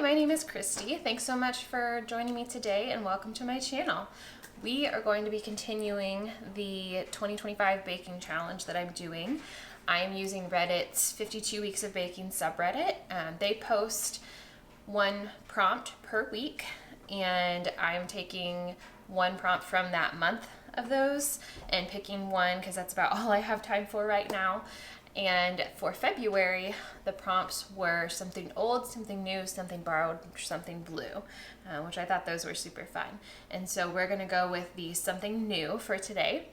Hi, my name is Christy. Thanks so much for joining me today and welcome to my channel. We are going to be continuing the 2025 baking challenge that I'm doing. I am using Reddit's 52 Weeks of Baking subreddit. They post one prompt per week, and I'm taking one prompt from that month of those and picking one because that's about all I have time for right now. And for February, the prompts were something old, something new, something borrowed, something blue, which I thought those were super fun. And so we're going to go with the something new for today.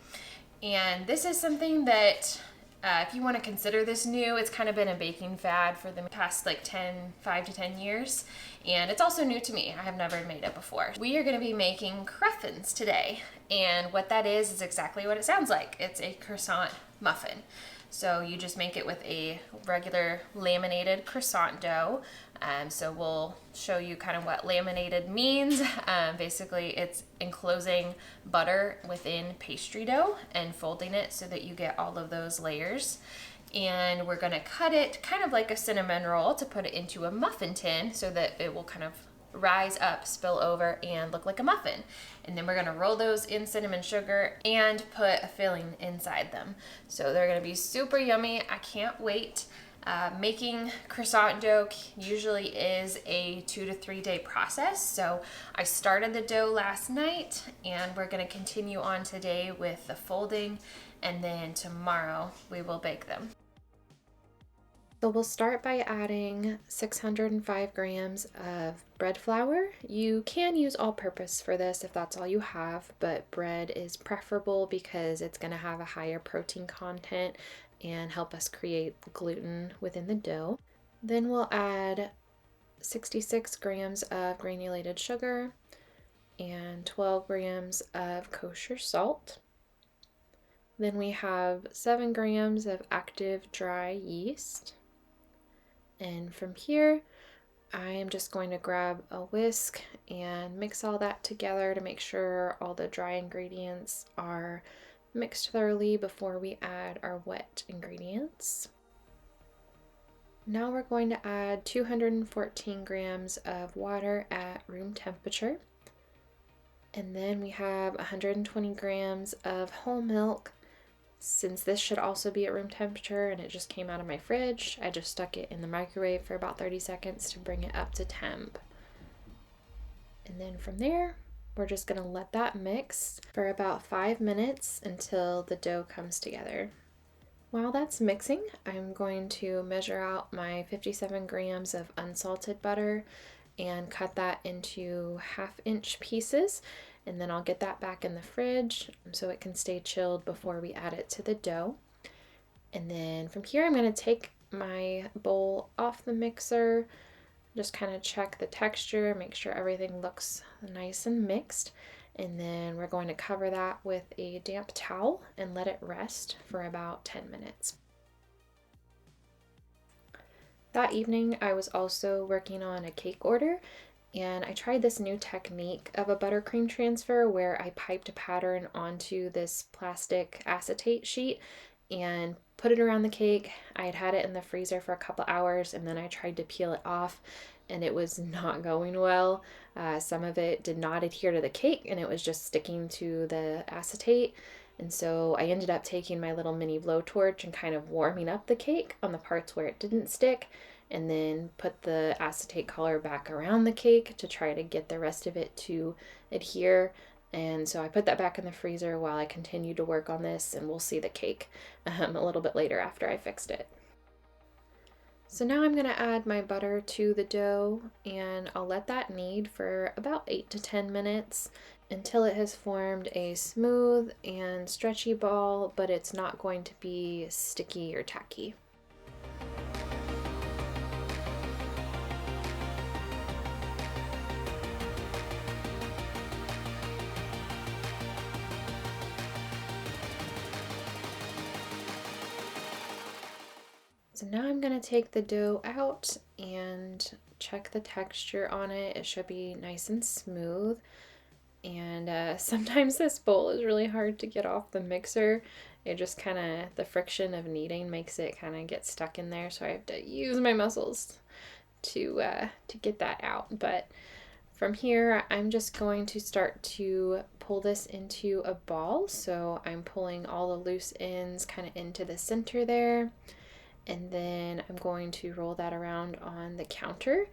And this is something that, if you want to consider this new, it's kind of been a baking fad for the past 5 to 10 years. And it's also new to me. I have never made it before. We are going to be making Cruffins today. And what that is exactly what it sounds like. It's a croissant muffin. So you just make it with a regular laminated croissant dough. So we'll show you kind of what laminated means. Basically, it's enclosing butter within pastry dough and folding it so that you get all of those layers. And we're going to cut it kind of like a cinnamon roll to put it into a muffin tin so that it will kind of rise up, spill over, and look like a muffin. And then we're going to roll those in cinnamon sugar and put a filling inside them. So they're going to be super yummy. I can't wait. Making croissant dough usually is a 2 to 3 day process. So I started the dough last night, and we're going to continue on today with the folding, and then tomorrow we will bake them. So we'll start by adding 605 grams of bread flour. You can use all-purpose for this if that's all you have, but bread is preferable because it's going to have a higher protein content and help us create gluten within the dough. Then we'll add 66 grams of granulated sugar and 12 grams of kosher salt. Then we have 7 grams of active dry yeast. And from here, I am just going to grab a whisk and mix all that together to make sure all the dry ingredients are mixed thoroughly before we add our wet ingredients. Now we're going to add 214 grams of water at room temperature. And then we have 120 grams of whole milk. Since this should also be at room temperature and it just came out of my fridge, I just stuck it in the microwave for about 30 seconds to bring it up to temp. And then from there, we're just going to let that mix for about 5 minutes until the dough comes together. While that's mixing, I'm going to measure out my 57 grams of unsalted butter and cut that into 1/2-inch pieces. And then I'll get that back in the fridge so it can stay chilled before we add it to the dough. And then from here, I'm going to take my bowl off the mixer, just kind of check the texture, make sure everything looks nice and mixed. And then we're going to cover that with a damp towel and let it rest for about 10 minutes. That evening, I was also working on a cake order. And I tried this new technique of a buttercream transfer where I piped a pattern onto this plastic acetate sheet and put it around the cake. I had had it in the freezer for a couple hours, and then I tried to peel it off, and it was not going well. Some of it did not adhere to the cake, and it was just sticking to the acetate. And so I ended up taking my little mini blowtorch and kind of warming up the cake on the parts where it didn't stick, and then put the acetate color back around the cake to try to get the rest of it to adhere. And so I put that back in the freezer while I continued to work on this, and we'll see the cake a little bit later after I fixed it. So now I'm going to add my butter to the dough, and I'll let that knead for about 8 to 10 minutes until it has formed a smooth and stretchy ball, but it's not going to be sticky or tacky. So now I'm going to take the dough out and check the texture on it. It should be nice and smooth. And sometimes this bowl is really hard to get off the mixer. It just kind of, the friction of kneading makes it kind of get stuck in there. So I have to use my muscles to get that out. But from here, I'm just going to start to pull this into a ball. So I'm pulling all the loose ends kind of into the center there. And then I'm going to roll that around on the counter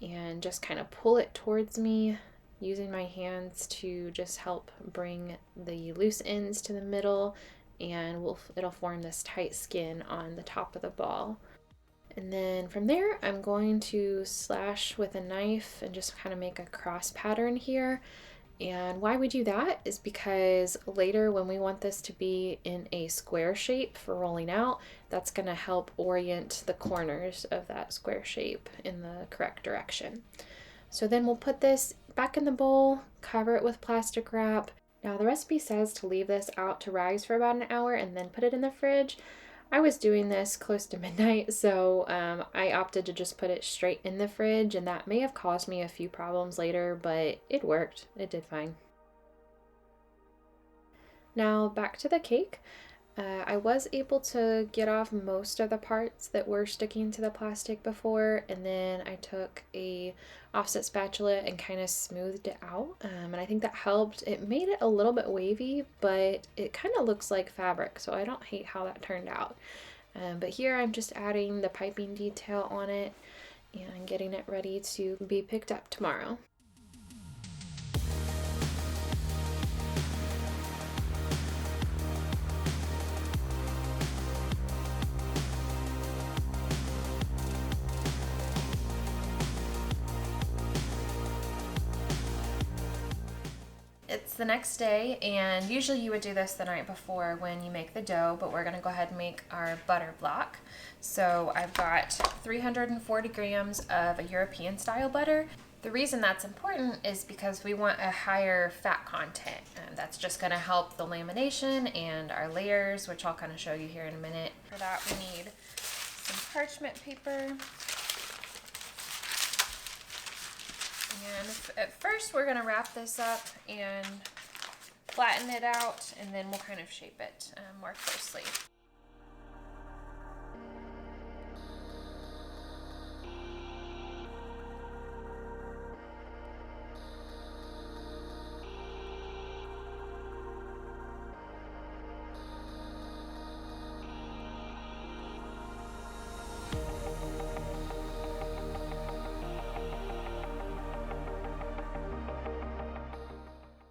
and just kind of pull it towards me, using my hands to just help bring the loose ends to the middle, and it'll form this tight skin on the top of the ball. And then from there, I'm going to slash with a knife and just kind of make a cross pattern here. And why we do that is because later when we want this to be in a square shape for rolling out, that's going to help orient the corners of that square shape in the correct direction. So then we'll put this back in the bowl, cover it with plastic wrap. Now the recipe says to leave this out to rise for about an hour and then put it in the fridge. I was doing this close to midnight, so I opted to just put it straight in the fridge, and that may have caused me a few problems later, but it worked. It did fine. Now back to the cake. I was able to get off most of the parts that were sticking to the plastic before, and then I took a offset spatula and kind of smoothed it out, and I think that helped. It made it a little bit wavy, but it kind of looks like fabric, so I don't hate how that turned out. But here I'm just adding the piping detail on it and getting it ready to be picked up tomorrow. It's the next day, and usually you would do this the night before when you make the dough, but we're gonna go ahead and make our butter block. So I've got 340 grams of a European style butter. The reason that's important is because we want a higher fat content, and that's just gonna help the lamination and our layers, which I'll kind of show you here in a minute. For that we need some parchment paper. And at first we're going to wrap this up and flatten it out, and then we'll kind of shape it more closely.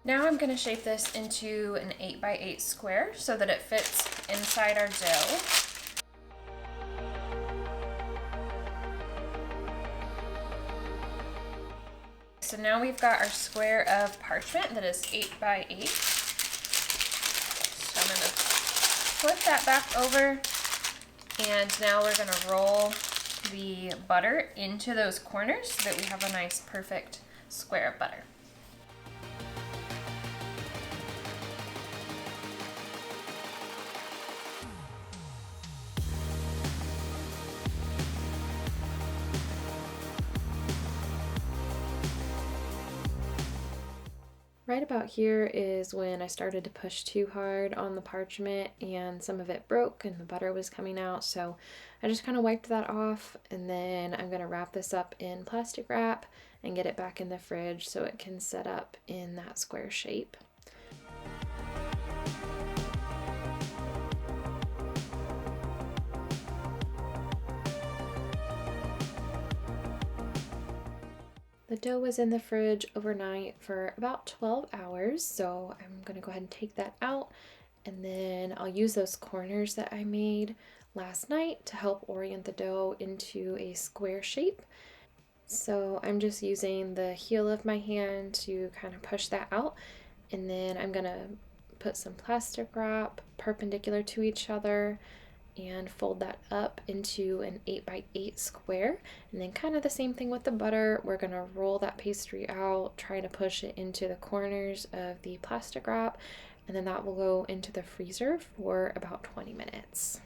Now I'm going to shape this into an 8x8 square so that it fits inside our dough. So now we've got our square of parchment that is 8x8. So I'm going to flip that back over, and now we're going to roll the butter into those corners so that we have a nice perfect square of butter. Right about here is when I started to push too hard on the parchment and some of it broke and the butter was coming out, so I just kind of wiped that off, and then I'm going to wrap this up in plastic wrap and get it back in the fridge so it can set up in that square shape. The dough was in the fridge overnight for about 12 hours, so I'm going to go ahead and take that out, and then I'll use those corners that I made last night to help orient the dough into a square shape. So I'm just using the heel of my hand to kind of push that out, and then I'm going to put some plastic wrap perpendicular to each other and fold that up into an 8x8 square, and then kind of the same thing with the butter. We're going to roll that pastry out, try to push it into the corners of the plastic wrap, and then that will go into the freezer for about 20 minutes.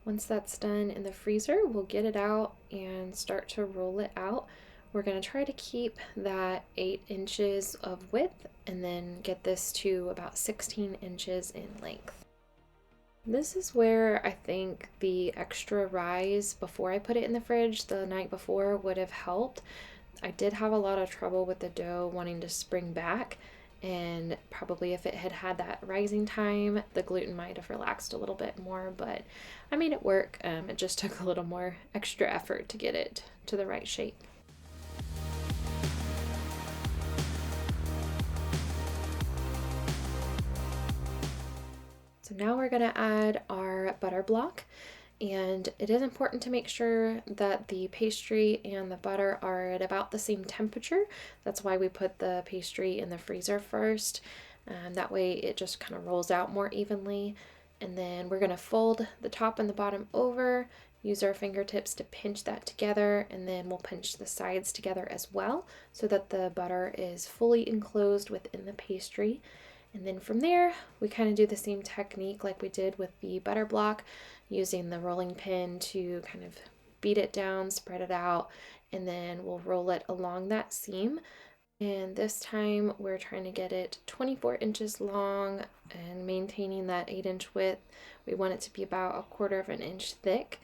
Once that's done in the freezer, we'll get it out and start to roll it out. We're going to try to keep that 8 inches of width and then get this to about 16 inches in length. This is where I think the extra rise before I put it in the fridge the night before would have helped. I did have a lot of trouble with the dough wanting to spring back, and probably if it had had that rising time, the gluten might have relaxed a little bit more, but I made it work. It just took a little more extra effort to get it to the right shape. So now we're going to add our butter block, and it is important to make sure that the pastry and the butter are at about the same temperature. That's why we put the pastry in the freezer first. That way it just kind of rolls out more evenly. And then we're going to fold the top and the bottom over, use our fingertips to pinch that together, and then we'll pinch the sides together as well so that the butter is fully enclosed within the pastry. And then from there, we kind of do the same technique like we did with the butter block, using the rolling pin to kind of beat it down, spread it out, and then we'll roll it along that seam. And this time we're trying to get it 24 inches long and maintaining that 8-inch width. We want it to be about 1/4 inch thick.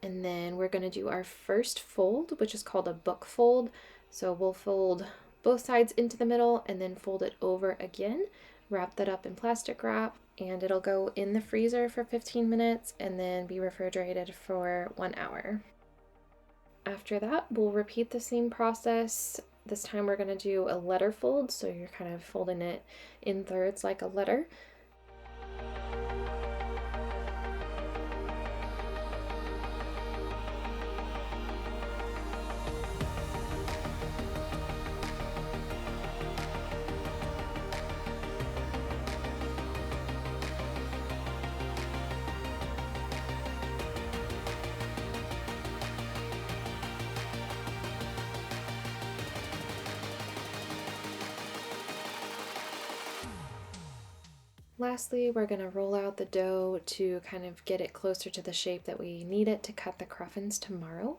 And then we're going to do our first fold, which is called a book fold. So we'll fold both sides into the middle and then fold it over again. Wrap that up in plastic wrap, and it'll go in the freezer for 15 minutes and then be refrigerated for 1 hour. After that, we'll repeat the same process. This time we're going to do a letter fold, so you're kind of folding it in thirds like a letter. Lastly, we're going to roll out the dough to kind of get it closer to the shape that we need it to cut the cruffins tomorrow.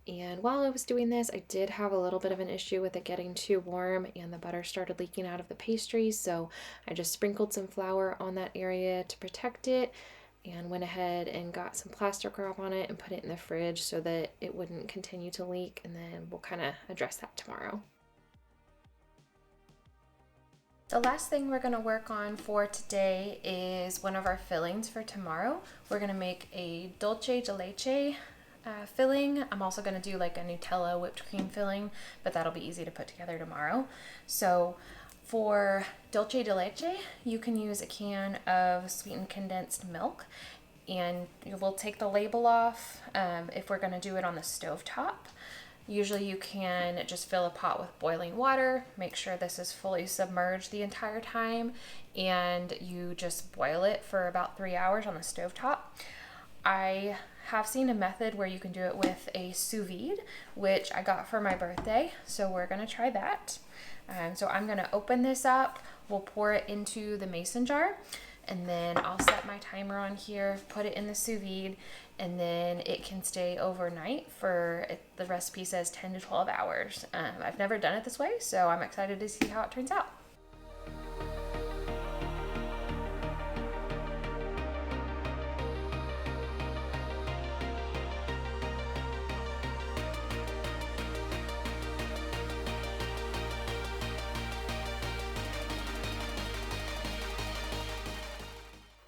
And while I was doing this, I did have a little bit of an issue with it getting too warm and the butter started leaking out of the pastry, so I just sprinkled some flour on that area to protect it and went ahead and got some plastic wrap on it and put it in the fridge so that it wouldn't continue to leak, and then we'll kind of address that tomorrow. The last thing we're going to work on for today is one of our fillings for tomorrow. We're going to make a dulce de leche filling. I'm also going to do like a Nutella whipped cream filling, but that'll be easy to put together tomorrow. So for dulce de leche, you can use a can of sweetened condensed milk, and we'll take the label off if we're going to do it on the stovetop. Usually you can just fill a pot with boiling water, make sure this is fully submerged the entire time, and you just boil it for about 3 hours on the stovetop. I have seen a method where you can do it with a sous vide, which I got for my birthday, so we're going to try that. So I'm going to open this up, we'll pour it into the mason jar, and then I'll set my timer on here, put it in the sous vide, and then it can stay overnight for, the recipe says 10 to 12 hours. I've never done it this way, so I'm excited to see how it turns out.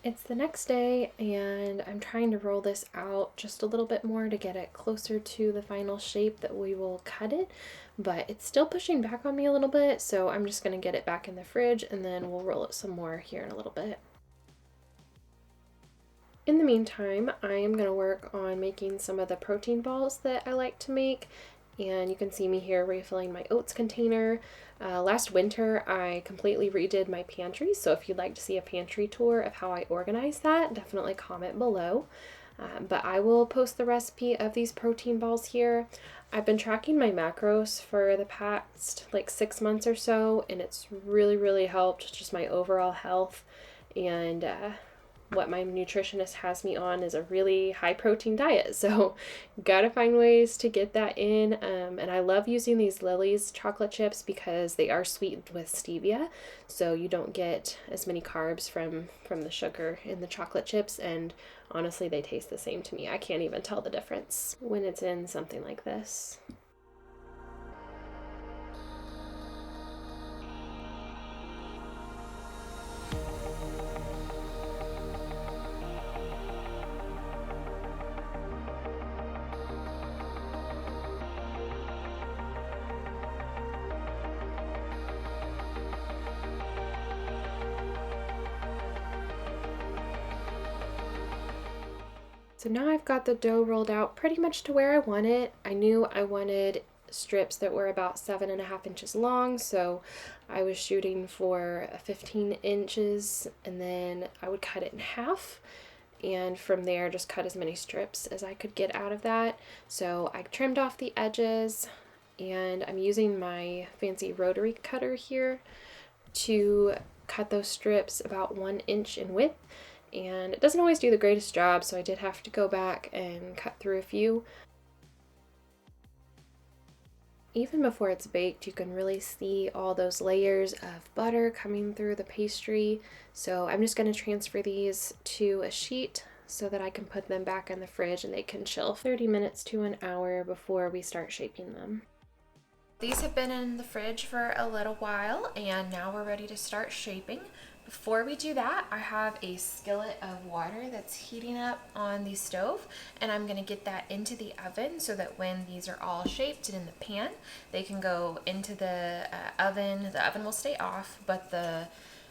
It's the next day and I'm trying to roll this out just a little bit more to get it closer to the final shape that we will cut it, but it's still pushing back on me a little bit, so I'm just going to get it back in the fridge and then we'll roll it some more here in a little bit. In the meantime, I am going to work on making some of the protein balls that I like to make, and you can see me here refilling my oats container. Last winter I completely redid my pantry, so if you'd like to see a pantry tour of how I organize that, definitely comment below. But I will post the recipe of these protein balls here. I've been tracking my macros for the past like 6 months or so, and it's really helped just my overall health, and what my nutritionist has me on is a really high protein diet. So gotta find ways to get that in. And I love using these Lily's chocolate chips because they are sweetened with stevia. So you don't get as many carbs from the sugar in the chocolate chips. And honestly, they taste the same to me. I can't even tell the difference when it's in something like this. So now I've got the dough rolled out pretty much to where I want it. I knew I wanted strips that were about 7.5 inches long, so I was shooting for 15 inches, and then I would cut it in half, and from there just cut as many strips as I could get out of that. So I trimmed off the edges, and I'm using my fancy rotary cutter here to cut those strips about 1 inch in width. And it doesn't always do the greatest job, so I did have to go back and cut through a few. Even before it's baked, you can really see all those layers of butter coming through the pastry. So I'm just going to transfer these to a sheet so that I can put them back in the fridge and they can chill 30 minutes to an hour before we start shaping them. These have been in the fridge for a little while, and now we're ready to start shaping. Before we do that, I have a skillet of water that's heating up on the stove, and I'm gonna get that into the oven so that when these are all shaped and in the pan, they can go into the oven. The oven will stay off, but the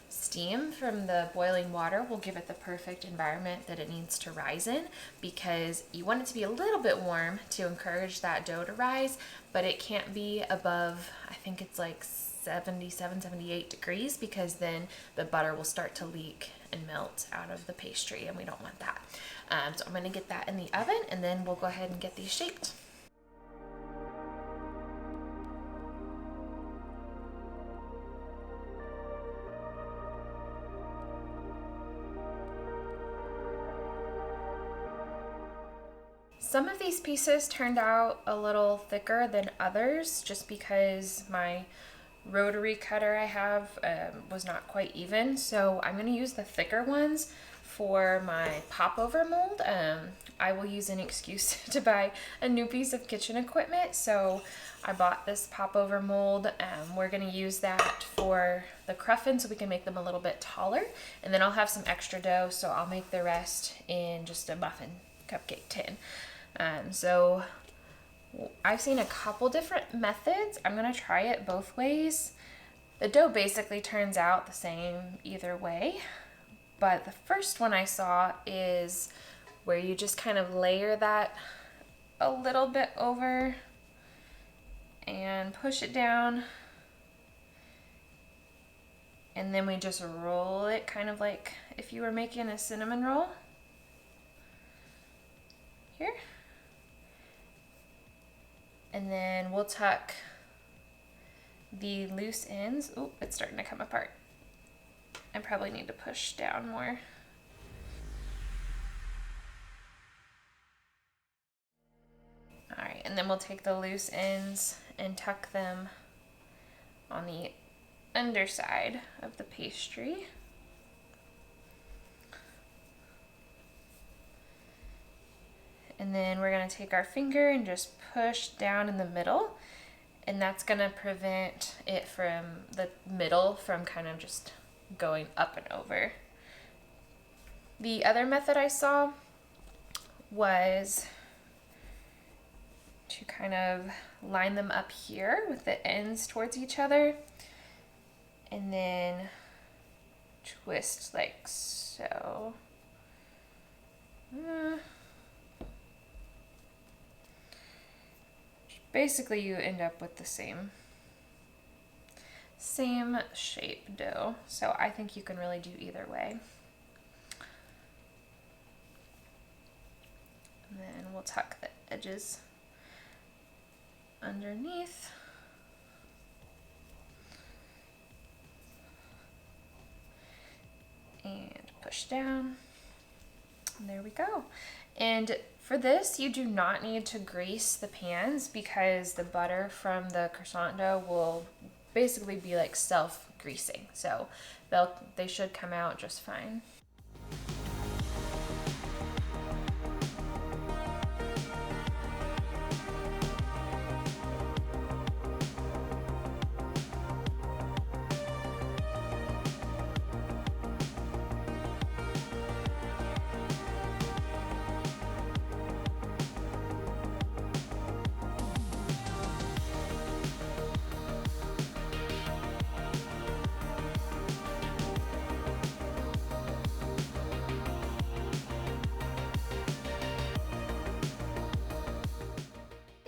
steam from the boiling water will give it the perfect environment that it needs to rise in, because you want it to be a little bit warm to encourage that dough to rise, but it can't be above, I think it's like 77, 78 degrees, because then the butter will start to leak and melt out of the pastry, and we don't want that. So I'm going to get that in the oven, and then we'll go ahead and get these shaped. Some of these pieces turned out a little thicker than others just because my rotary cutter I have was not quite even, so I'm going to use the thicker ones for my popover mold. I will use an excuse to buy a new piece of kitchen equipment, so I bought this popover mold. We're going to use that for the Cruffins so we can make them a little bit taller, and then I'll have some extra dough, so I'll make the rest in just a muffin cupcake tin. So I've seen a couple different methods. I'm going to try it both ways. The dough basically turns out the same either way, but the first one I saw is where you just kind of layer that a little bit over and push it down, and then we just roll it kind of like if you were making a cinnamon roll. Here. And then we'll tuck the loose ends. Oh, it's starting to come apart. I probably need to push down more. All right, and then we'll take the loose ends and tuck them on the underside of the pastry. And then we're going to take our finger and just push down in the middle, and that's going to prevent it from the middle from kind of just going up and over. The other method I saw was to kind of line them up here with the ends towards each other, and then twist like so. Basically, you end up with the same shape dough, so I think you can really do either way. And then we'll tuck the edges underneath. And push down. And there we go. And for this, you do not need to grease the pans because the butter from the croissant dough will basically be like self-greasing. So they should come out just fine.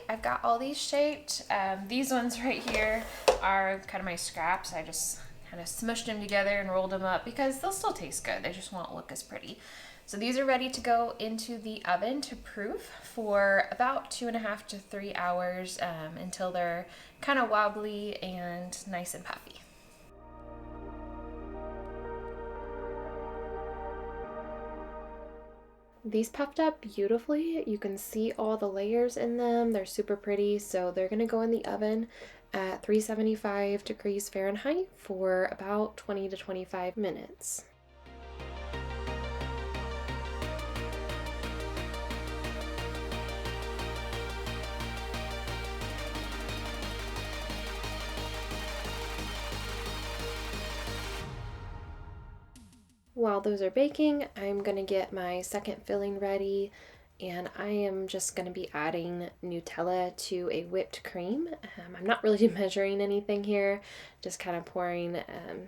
I've got all these shaped. These ones right here are kind of my scraps. I just kind of smushed them together and rolled them up because they'll still taste good. They just won't look as pretty. So these are ready to go into the oven to proof for about 2.5 to 3 hours until they're kind of wobbly and nice and puffy. These puffed up beautifully. You can see all the layers in them. They're super pretty. So they're going to go in the oven at 375 degrees Fahrenheit for about 20 to 25 minutes. While those are baking, I'm gonna get my second filling ready, and I am just gonna be adding Nutella to a whipped cream. I'm not really measuring anything here, just kind of pouring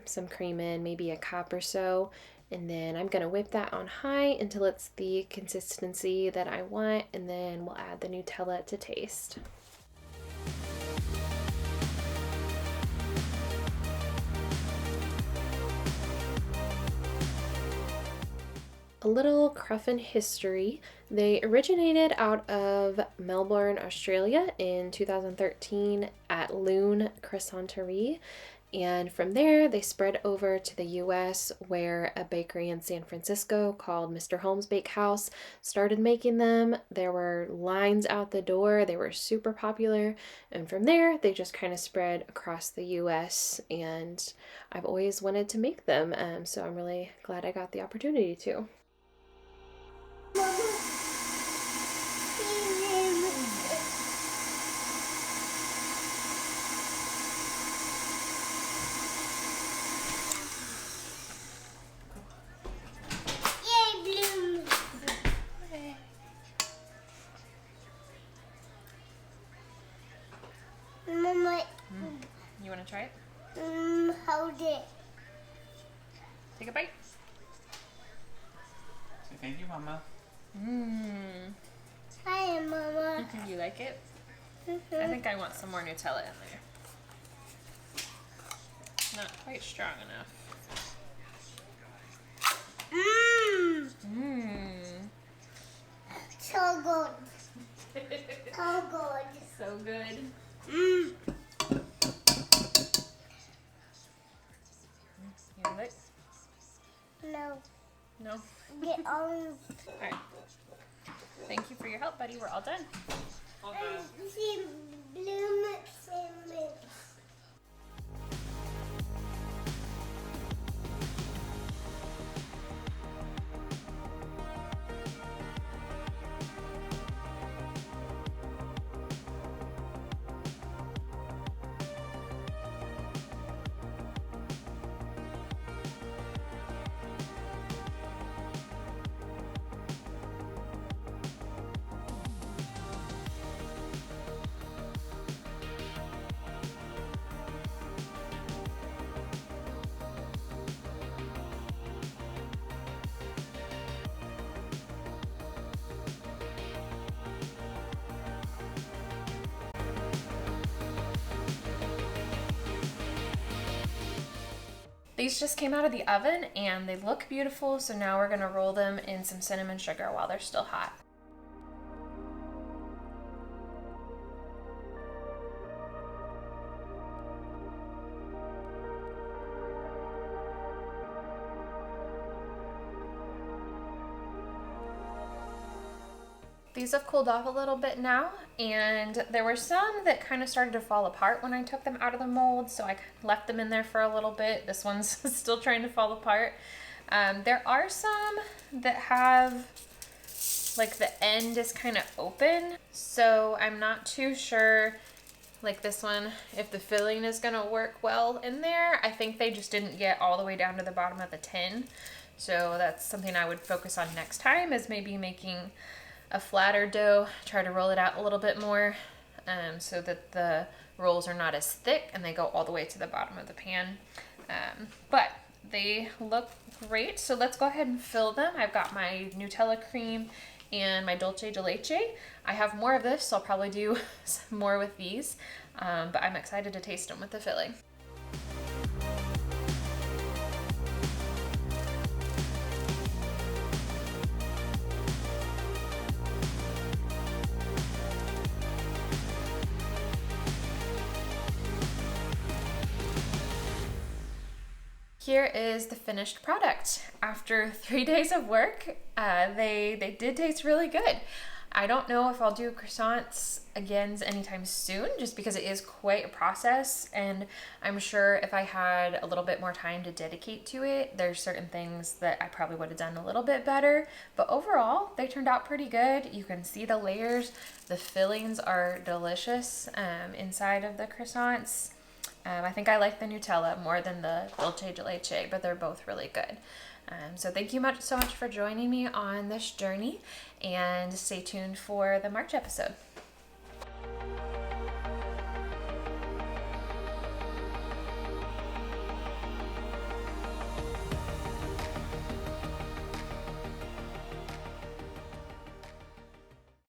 some cream in, maybe a cup or so, and then I'm gonna whip that on high until it's the consistency that I want, and then we'll add the Nutella to taste. A little Cruffin history. They originated out of Melbourne, Australia in 2013 at Loon Croissanterie, and from there they spread over to the US, where a bakery in San Francisco called Mr. Holmes Bakehouse started making them. There were lines out the door. They were super popular, and from there they just kind of spread across the US, and I've always wanted to make them, so I'm really glad I got the opportunity to. You want to try it? Hold it. Take a bite. Say thank you, Mama. Hi, Mama. You like it? I think I want some more Nutella in there. Not quite strong enough. So good. So good. So good. You like? No. No? Get on. Alright. Thank you for your help, buddy. We're all done. See blue mix and mix. These just came out of the oven and they look beautiful, so now we're gonna roll them in some cinnamon sugar while they're still hot. these have cooled off a little bit now, and there were some that kind of started to fall apart when I took them out of the mold, so I left them in there for a little bit. This one's still trying to fall apart. There are some that have, like, the end is kind of open, so I'm not too sure, like this one, if the filling is gonna work well in there. I think they just didn't get all the way down to the bottom of the tin, so that's something I would focus on next time, is maybe making a flatter dough, try to roll it out a little bit more, so that the rolls are not as thick and they go all the way to the bottom of the pan. But they look great, so let's go ahead and fill them. I've got my Nutella cream and my dulce de leche. I have more of this, so I'll probably do some more with these, but I'm excited to taste them with the filling. Here is the finished product. After 3 days of work, they did taste really good. I don't know if I'll do croissants again anytime soon, just because it is quite a process, and I'm sure if I had a little bit more time to dedicate to it, there's certain things that I probably would have done a little bit better, but overall, they turned out pretty good. You can see the layers. The fillings are delicious inside of the croissants. I think I like the Nutella more than the dulce de leche, but they're both really good. So thank you so much for joining me on this journey, and stay tuned for the March episode.